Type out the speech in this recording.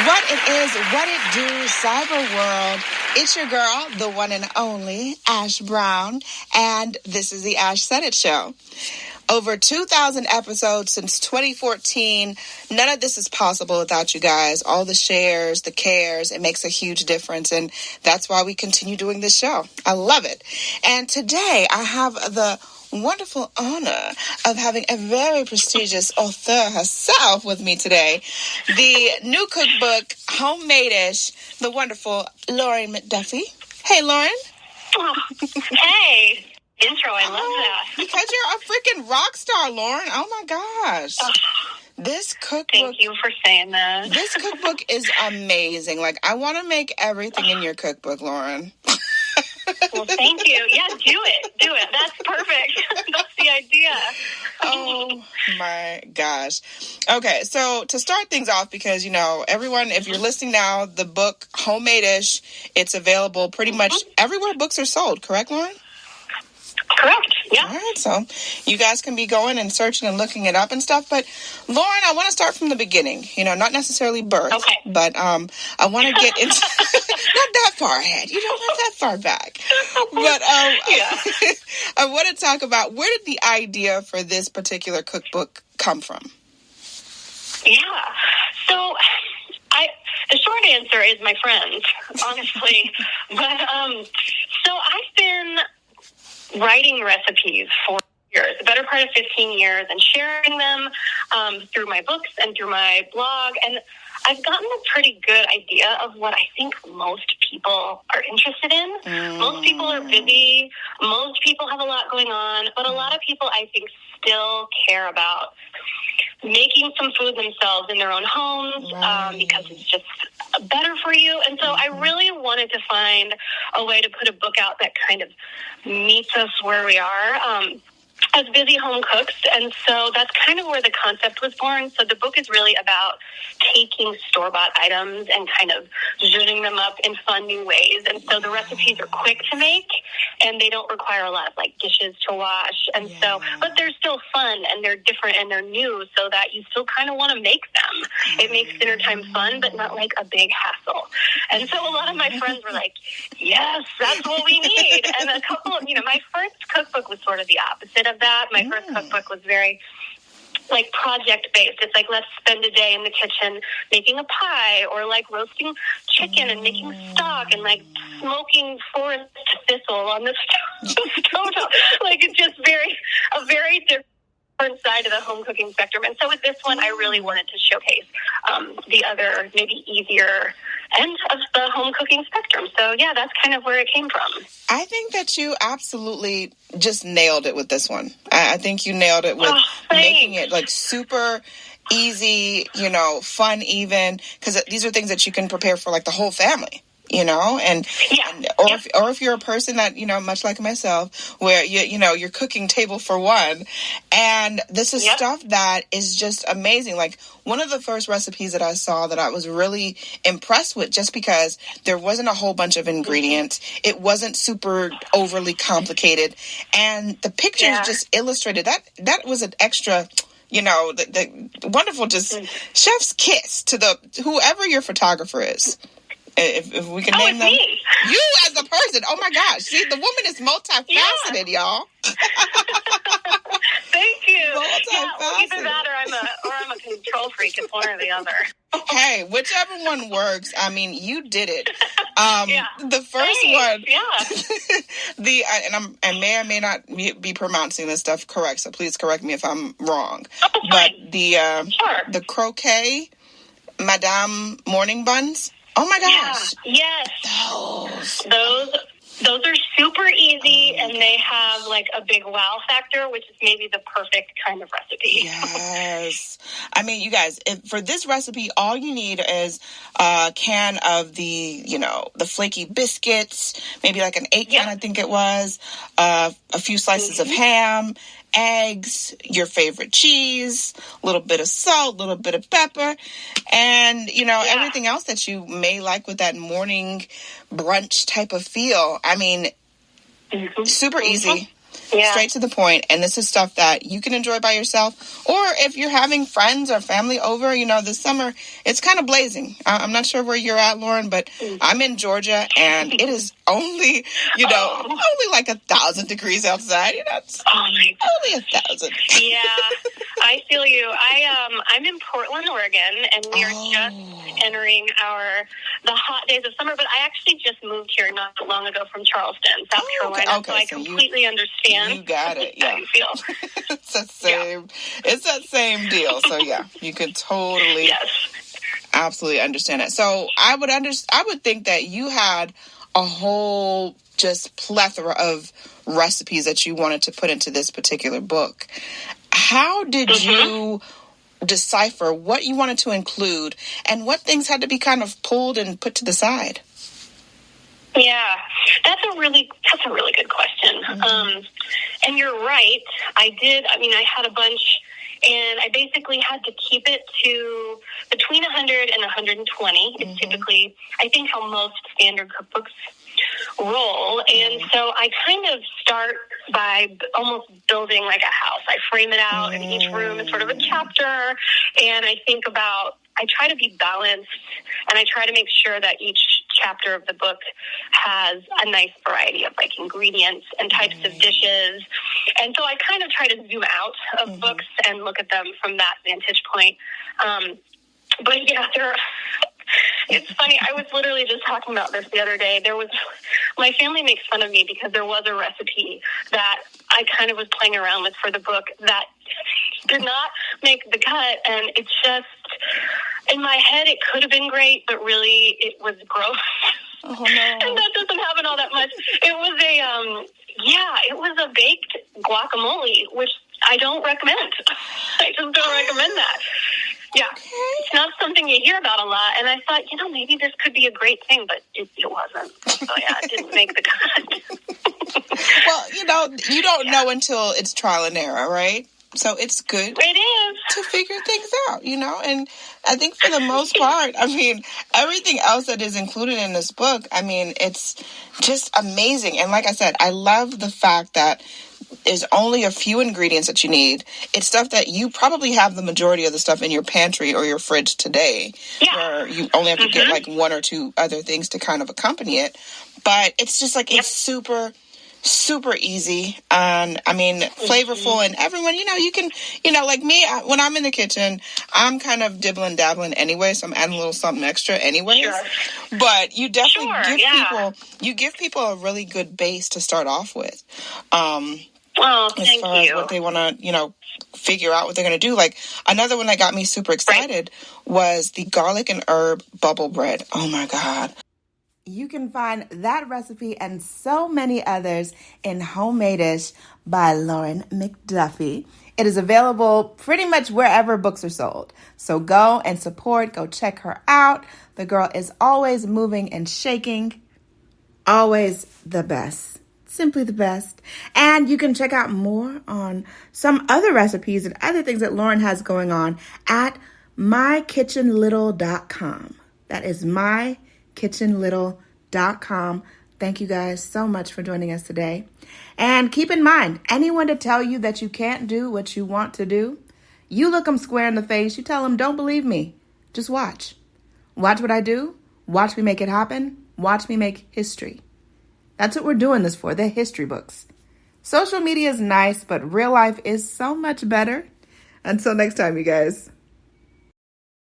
What it is, what it do, cyber world. It's your girl, the one and only Ash Brown, and this is the ashsaidit Show. Over 2,000 episodes since 2014. None of this is possible without you guys. All the shares, the cares, it makes a huge difference, and that's why we continue doing this show. I love it. And today I have the wonderful honor of having a very prestigious author herself with me today. The new cookbook, Homemade-ish, the wonderful Lauren McDuffie. Hey, Lauren. Oh, hey. Intro, I love that. Because you're a freaking rock star, Lauren. Oh, my gosh. This cookbook. Thank you for saying that. This cookbook is amazing. Like, I want to make everything in your cookbook, Lauren. Well, thank you. Yeah, do it. Do it. That's perfect. That's the idea. Oh, my gosh. Okay, so to start things off, because, you know, everyone, if you're listening now, the book, Homemade-ish, it's available pretty much everywhere books are sold. Correct, Lauren? Correct. Yeah. All right, so you guys can be going and searching and looking it up and stuff. But Lauren, I want to start from the beginning. You know, not necessarily birth, but I want to get into not that far ahead. You know, not that far back. But I want to talk about, where did the idea for this particular cookbook come from? Yeah. So the short answer is my friends, honestly. But so I've been writing recipes for years, the better part of 15 years, and sharing them through my books and through my blog. And I've gotten a pretty good idea of what I think most people are interested in. Most people are busy. Most people have a lot going on. But a lot of people, I think, still care about making some food themselves in their own homes because it's just better for you. And so I really wanted to find a way to put a book out that kind of meets us where we are as busy home cooks. And so that's kind of where the concept was born. So the book is really about taking store-bought items and kind of zhuzhing them up in fun new ways. And so the recipes are quick to make, and they don't require a lot of dishes to wash. And so, but they're still fun, and they're different, and they're new, so that you still kind of want to make them. It makes dinner time fun, but not like a big hassle. And so a lot of my friends were like, yes, that's what we need. And a couple of, my first cookbook was sort of the opposite of that. My first cookbook was very project-based. It's let's spend a day in the kitchen making a pie, or roasting chicken and making stock, and smoking forest thistle on the stove. It's just a very different side of the home cooking spectrum. And so with this one, I really wanted to showcase the other, maybe easier end of the home cooking spectrum. So yeah, that's kind of where it came from. I think that you absolutely just nailed it with this one. I think you nailed it with making it super easy, fun even, because these are things that you can prepare for the whole family. Or if you're a person that, much like myself, where you're cooking table for one, and this is stuff that is just amazing. One of the first recipes that I saw that I was really impressed with, just because there wasn't a whole bunch of ingredients, it wasn't super overly complicated, and the pictures just illustrated that was an extra, the wonderful just chef's kiss to whoever your photographer is. If we can name them. Me. You as a person. Oh, my gosh. See, the woman is multifaceted, y'all. Thank you. Either that or I'm a control freak. It's one or the other. Hey, whichever one works. I mean, you did it. The first one, I may or may not be pronouncing this stuff correct, so please correct me if I'm wrong. But the croquet Madame morning buns. Oh my gosh. Yeah, yes. Those are super easy, and they have a big wow factor, which is maybe the perfect kind of recipe. Yes. I mean, you guys, for this recipe, all you need is a can of the flaky biscuits, maybe an 8-can, I think it was, a few slices of ham, eggs, your favorite cheese, a little bit of salt, a little bit of pepper, and, everything else that you may like with that morning brunch type of feel. I mean, super easy, straight to the point, and this is stuff that you can enjoy by yourself, or if you're having friends or family over, this summer, it's kind of blazing. I'm not sure where you're at, Lauren, but I'm in Georgia, and it is only, only like 1,000 degrees outside. It's only 1,000. Yeah, I feel you. I'm in Portland, Oregon, and we are just entering the hot days of summer, but I actually just moved here not long ago from Charleston, South Carolina, okay. So I completely understand. You got it, yeah. How you feel. It's that same deal. So yeah, you could totally, absolutely understand it. So I would think that you had a whole just plethora of recipes that you wanted to put into this particular book. How did you decipher what you wanted to include and what things had to be kind of pulled and put to the side? Yeah, that's a really good question. And you're right. I had a bunch, and I basically had to keep it to between 100 and 120. It's typically, I think, how most standard cookbooks roll. And so I kind of start by almost building like a house. I frame it out, and each room is sort of a chapter. And I try to be balanced, and I try to make sure that each chapter of the book has a nice variety of like ingredients and types of dishes. And so I kind of try to zoom out of books and look at them from that vantage point. But yeah, it's funny. I was literally just talking about this the other day. My family makes fun of me because there was a recipe that I kind of was playing around with for the book that did not make the cut. And it's just, in my head, it could have been great, but really it was gross. Oh, no. And that doesn't happen all that much. It was a baked guacamole, which I don't recommend. I just don't recommend that. Yeah, it's not something you hear about a lot. And I thought, maybe this could be a great thing, but it wasn't. So yeah, it didn't make the cut. Well, you don't know until it's trial and error, right? So it's good. It is. To figure things out, and I think for the most part, everything else that is included in this book, it's just amazing. And like I said, I love the fact that there's only a few ingredients that you need. It's stuff that you probably have the majority of the stuff in your pantry or your fridge today, where you only have to get like one or two other things to kind of accompany it. But it's just like, it's super, super easy and flavorful, and everyone, you can, like me, when I'm in the kitchen, I'm kind of dibbling dabbling anyway, so I'm adding a little something extra anyways. But you definitely give people a really good base to start off with. As far as what they want to, figure out what they're going to do. Like another one that got me super excited was the garlic and herb bubble bread. Oh my God. You can find that recipe and so many others in Homemade-ish by Lauren McDuffie. It is available pretty much wherever books are sold. So go and support, go check her out. The girl is always moving and shaking. Always the best. Simply the best. And you can check out more on some other recipes and other things that Lauren has going on at mykitchenlittle.com. That is mykitchenlittle.com. Thank you guys so much for joining us today. And keep in mind, anyone to tell you that you can't do what you want to do, you look them square in the face. You tell them, don't believe me. Just watch. Watch what I do. Watch me make it happen. Watch me make history. That's what we're doing this for. They're history books. Social media is nice, but real life is so much better. Until next time, you guys.